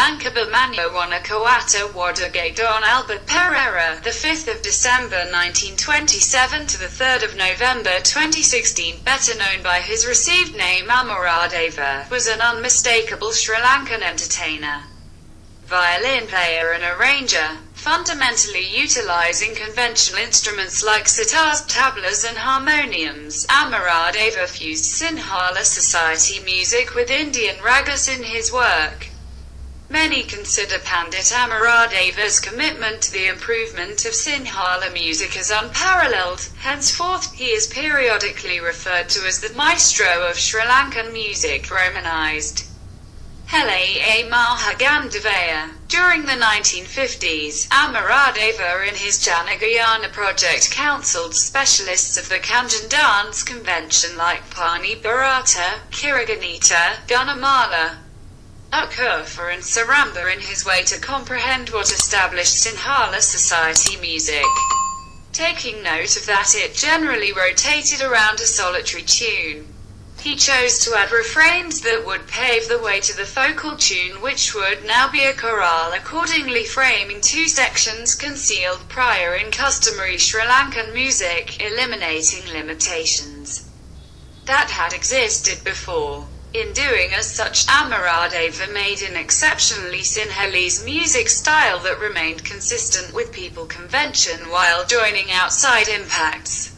Lanka Bamanya Wannakuwatta Waduge Don Albert Perera, the 5th of December 1927 to the 3rd of November 2016, better known by his received name Amaradeva, was an unmistakable Sri Lankan entertainer, violin player and arranger, fundamentally utilizing conventional instruments like sitars, tablas and harmoniums. Amaradeva fused Sinhala society music with Indian ragas in his work. Many consider Pandit Amaradeva's commitment to the improvement of Sinhala music as unparalleled. Henceforth, he is periodically referred to as the maestro of Sri Lankan music, romanized Hele Mahagandavaya. During the 1950s, Amaradeva in his Janagayana project counseled specialists of the Kanjan dance convention like Pani Bharata, Kiraganita, Gunamala, Utkurfa and Saramba in his way to comprehend what established Sinhala society music, taking note of that it generally rotated around a solitary tune. He chose to add refrains that would pave the way to the focal tune, which would now be a chorale, accordingly framing two sections concealed prior in customary Sri Lankan music, eliminating limitations that had existed before. In doing as such, Amaradeva made an exceptionally Sinhalese music style that remained consistent with people convention while joining outside impacts.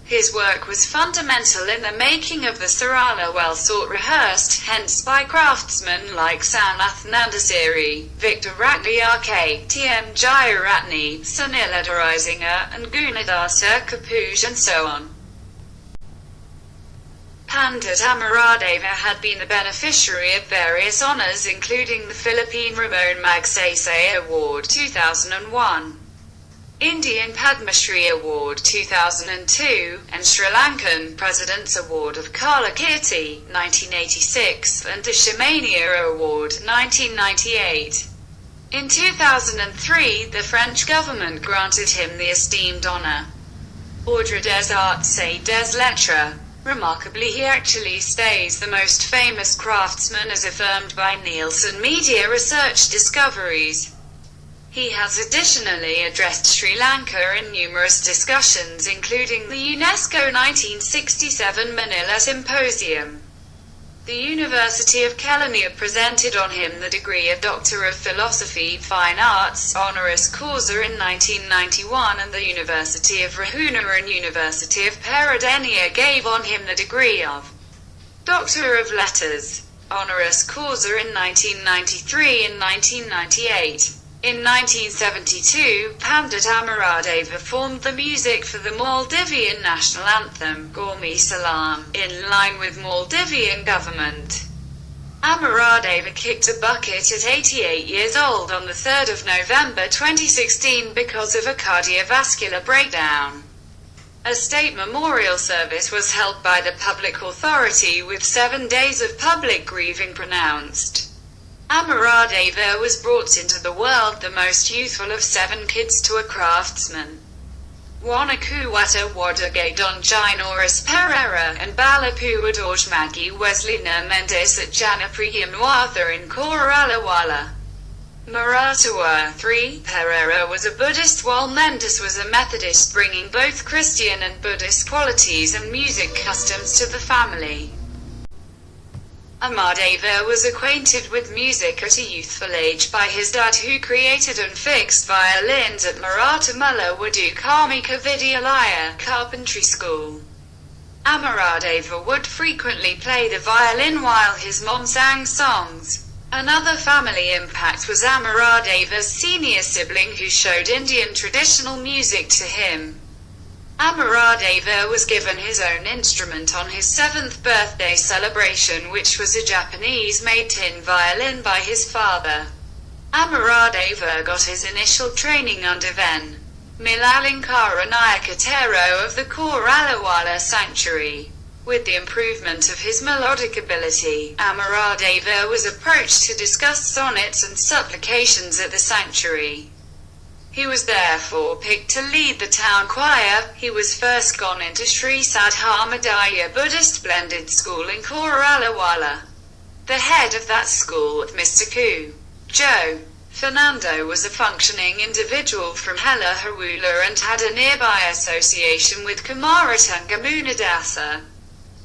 His work was fundamental in the making of the Sarala, well sought rehearsed, hence by craftsmen like Sanath Nandasiri, Victor Ragnayake, T.M. Jayaratne, Sunil Adaraisinger, and Gunadasa Kapoor and so on. Pandit Amaradeva had been the beneficiary of various honors including the Philippine Ramon Magsaysay Award 2001, Indian Padma Shri Award 2002, and Sri Lankan President's Award of Kalakirti 1986, and Deshmania Award 1998. In 2003, the French government granted him the esteemed honor Ordre des Arts et des Lettres. Remarkably, he actually stays the most famous craftsman as affirmed by Nielsen Media Research Discoveries. He has additionally addressed Sri Lanka in numerous discussions including the UNESCO 1967 Manila Symposium. The University of Kelaniya presented on him the degree of Doctor of Philosophy, Fine Arts, honoris causa in 1991, and the University of Rahuna and University of Peradeniya gave on him the degree of Doctor of Letters, honoris causa in 1993 and 1998. In 1972, Pandit Amaradeva formed the music for the Maldivian national anthem, Gormi Salam, in line with Maldivian government. Amaradeva kicked a bucket at 88 years old on the 3rd of November 2016 because of a cardiovascular breakdown. A state memorial service was held by the public authority with 7 days of public grieving pronounced. Amaradeva was brought into the world the most youthful of 7 kids to a craftsman. Wannakuwatta Waduge Don Ginoris Perera and Balapuwaduge Maggie Weslina Mendis at Janapriya Mawatha in Koralawella, Moratuwa. 3. Perera was a Buddhist while Mendis was a Methodist, bringing both Christian and Buddhist qualities and music customs to the family. Amaradeva was acquainted with music at a youthful age by his dad, who created and fixed violins at Moratuwa Waduge Karmika Vidyalaya carpentry school. Amaradeva would frequently play the violin while his mom sang songs. Another family impact was Amaradeva's senior sibling, who showed Indian traditional music to him. Amaradeva was given his own instrument on his 7th birthday celebration, which was a Japanese-made tin violin by his father. Amaradeva got his initial training under Ven. Milalinkara Nayakatero of the Koralawella sanctuary. With the improvement of his melodic ability, Amaradeva was approached to discuss sonnets and supplications at the sanctuary. He was therefore picked to lead the town choir. He was first gone into Sri Sadharmadaya Buddhist Blended School in Koralawella. The head of that school, Mr. Ku, Joe Fernando was a functioning individual from Halahawula and had a nearby association with Kumaratuwa Munadasa.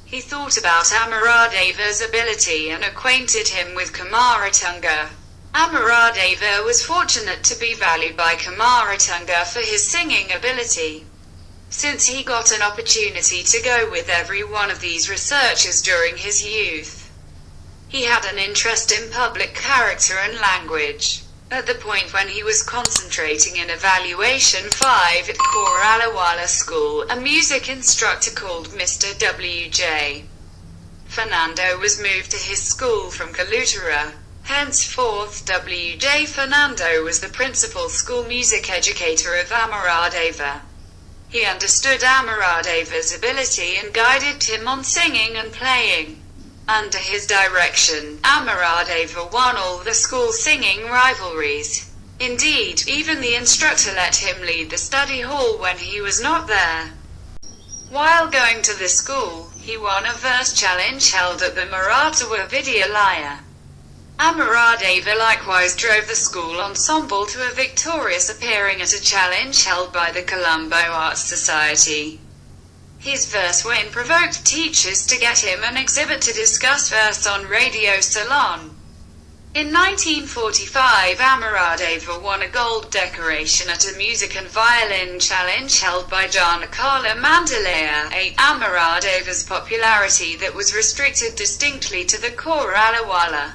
He thought about Amaradeva's ability and acquainted him with Kumaratuwa. Amaradeva was fortunate to be valued by Kumaratuwa for his singing ability, since he got an opportunity to go with every one of these researchers during his youth. He had an interest in public character and language. At the point when he was concentrating in Evaluation 5 at Koralawella School, a music instructor called Mr. W.J. Fernando was moved to his school from Kalutara. Henceforth, W.J. Fernando was the principal school music educator of Amaradeva. He understood Amaradeva's ability and guided him on singing and playing. Under his direction, Amaradeva won all the school singing rivalries. Indeed, even the instructor let him lead the study hall when he was not there. While going to the school, he won a verse challenge held at the Moratuwa Vidyalaya. Amaradeva likewise drove the school ensemble to a victorious appearing at a challenge held by the Colombo Arts Society. His verse win provoked teachers to get him an exhibit to discuss verse on Radio Ceylon. In 1945, Amaradeva won a gold decoration at a music and violin challenge held by Janapriya Mawatha. Amaradeva's popularity that was restricted distinctly to the Koralawella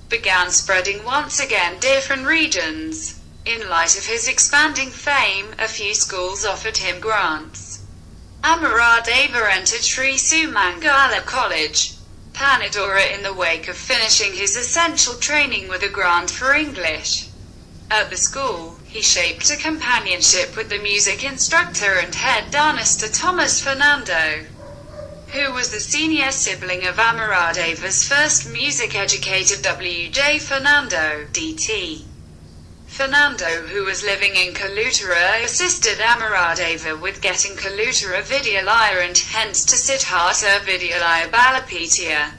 began spreading once again different regions. In light of his expanding fame, a few schools offered him grants. Amaradeva entered Sri Sumangala College, Panadura in the wake of finishing his essential training with a grant for English. At the school, he shaped a companionship with the music instructor and head Mr. Thomas Fernando, who was the senior sibling of Amaradeva's first music educator W.J. Fernando, D.T. Fernando, who was living in Kalutara, assisted Amaradeva with getting Kalutara Vidyalaya and hence to Siddhartha Vidyalaya Balapitiya.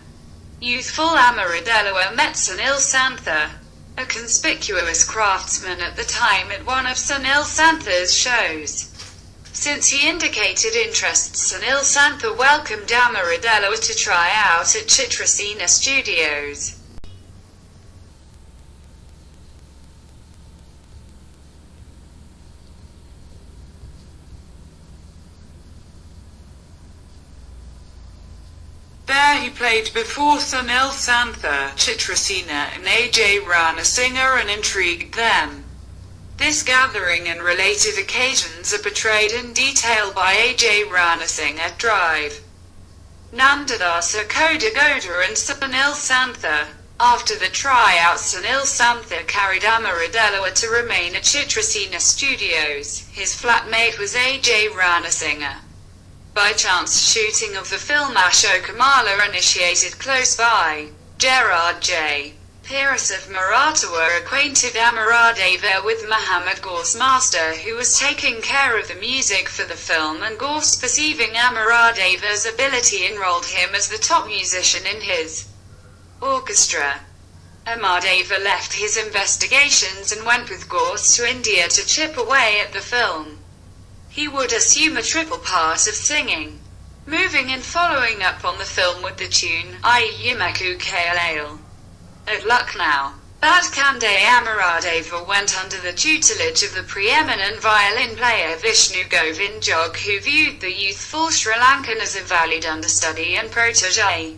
Youthful Amaradewa met Sunil Santha, a conspicuous craftsman at the time at one of Sunil Santha's shows. Since he indicated interest, Sunil Santha welcomed Amaradeva to try out at Chitrasena Studios. There he played before Sunil Santha, Chitrasena and A.J. Rana Singer and intrigued them. This gathering and related occasions are portrayed in detail by A.J. Rana Singer, Drive, Nandadasa Kodagoda and Sunil Santha. After the tryout, Sunil Santha carried Amaradeva to remain at Chitrasena Studios. His flatmate was A.J. Rana Singer. By chance, shooting of the film Ashokamala initiated close by. Gerard J. Pierce of Moratuwa acquainted Amaradeva with Muhammad Ghore's master, who was taking care of the music for the film, and Gore, perceiving Amaradeva's ability, enrolled him as the top musician in his orchestra. Amaradeva left his investigations and went with Gore to India to chip away at the film. He would assume a triple part of singing, moving and following up on the film with the tune I Yimaku Kailale. At Lucknow, Badkande Amaradeva went under the tutelage of the preeminent violin player Vishnu Govind Jog, who viewed the youthful Sri Lankan as a valued understudy and protege.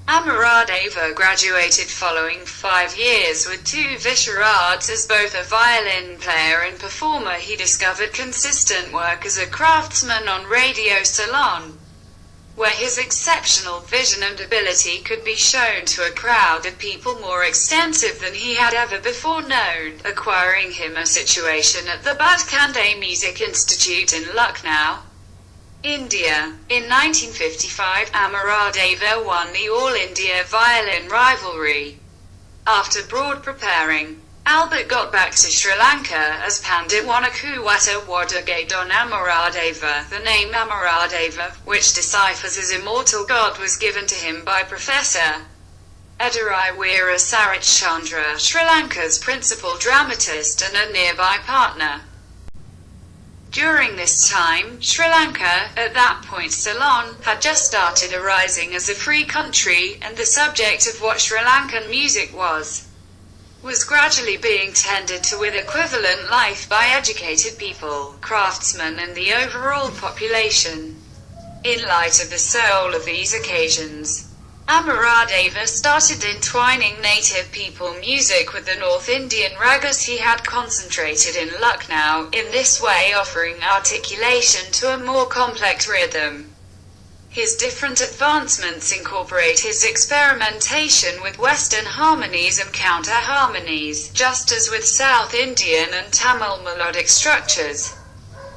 Amaradeva graduated following 5 years with 2 Vishards as both a violin player and performer. He discovered consistent work as a craftsman on Radio Ceylon, where his exceptional vision and ability could be shown to a crowd of people more extensive than he had ever before known, acquiring him a situation at the Badkande Music Institute in Lucknow, India. In 1955, Amaradeva won the All India Violin Rivalry. After broad preparing, Albert got back to Sri Lanka as Pandit Wannakuwatta Waduge Don Amaradeva. The name Amaradeva, which deciphers as immortal God, was given to him by Professor Edirai Weera Sarachandra, Sri Lanka's principal dramatist and a nearby partner. During this time, Sri Lanka, at that point Ceylon, had just started arising as a free country, and the subject of what Sri Lankan music was gradually being tended to with equivalent life by educated people, craftsmen and the overall population. In light of the soul of these occasions, Amaradeva started entwining native people music with the North Indian ragas he had concentrated in Lucknow, in this way offering articulation to a more complex rhythm. His different advancements incorporate his experimentation with Western harmonies and counter-harmonies, just as with South Indian and Tamil melodic structures.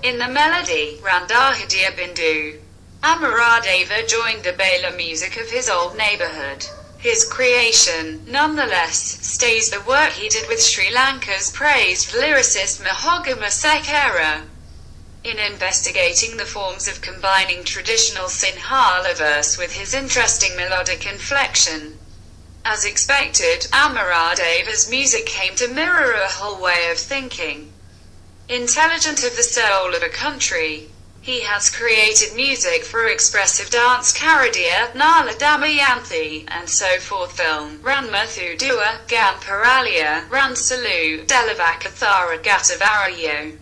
In the melody, Randahidya Bindu, Amaradeva joined the Bela music of his old neighborhood. His creation, nonetheless, stays the work he did with Sri Lanka's praised lyricist Mahogama Sekera. In investigating the forms of combining traditional Sinhala verse with his interesting melodic inflection. As expected, Amaradeva's music came to mirror a whole way of thinking. Intelligent of the soul of a country, he has created music for expressive dance Karadiya, Nala Damayanthi, and so forth film, Ranmathu Dua, Gamparalia, Ransalu, Delavakathara Gatavarayo,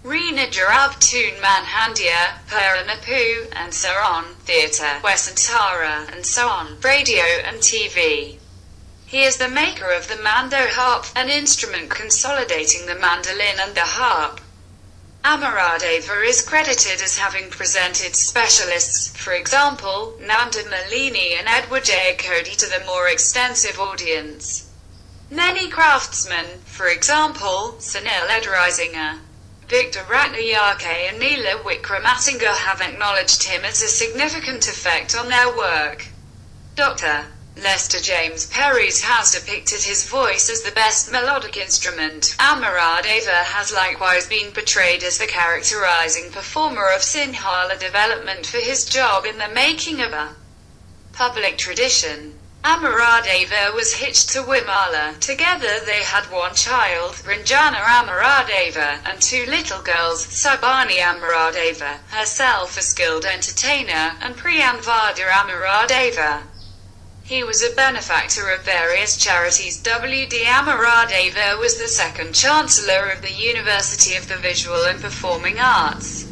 Reena Jarab Tune Manhandya, Peranapu, and so on, theatre, Wesantara, and so on, radio and TV. He is the maker of the Mando harp, an instrument consolidating the mandolin and the harp. Amaradeva is credited as having presented specialists, for example, Nanda Malini and Edward J. Cody to the more extensive audience. Many craftsmen, for example, Sunil Edraisinger, Victor Ratnayake and Neela Wickramasinghe have acknowledged him as a significant effect on their work. Dr. Lester James Perry's has depicted his voice as the best melodic instrument. Amaradeva has likewise been portrayed as the characterizing performer of Sinhala development for his job in the making of a public tradition. Amaradeva was hitched to Wimala. Together they had one child, Ranjana Amaradeva, and two little girls, Sabani Amaradeva, herself a skilled entertainer, and Priyanvada Amaradeva. He was a benefactor of various charities. W.D. Amaradeva was the second Chancellor of the University of the Visual and Performing Arts.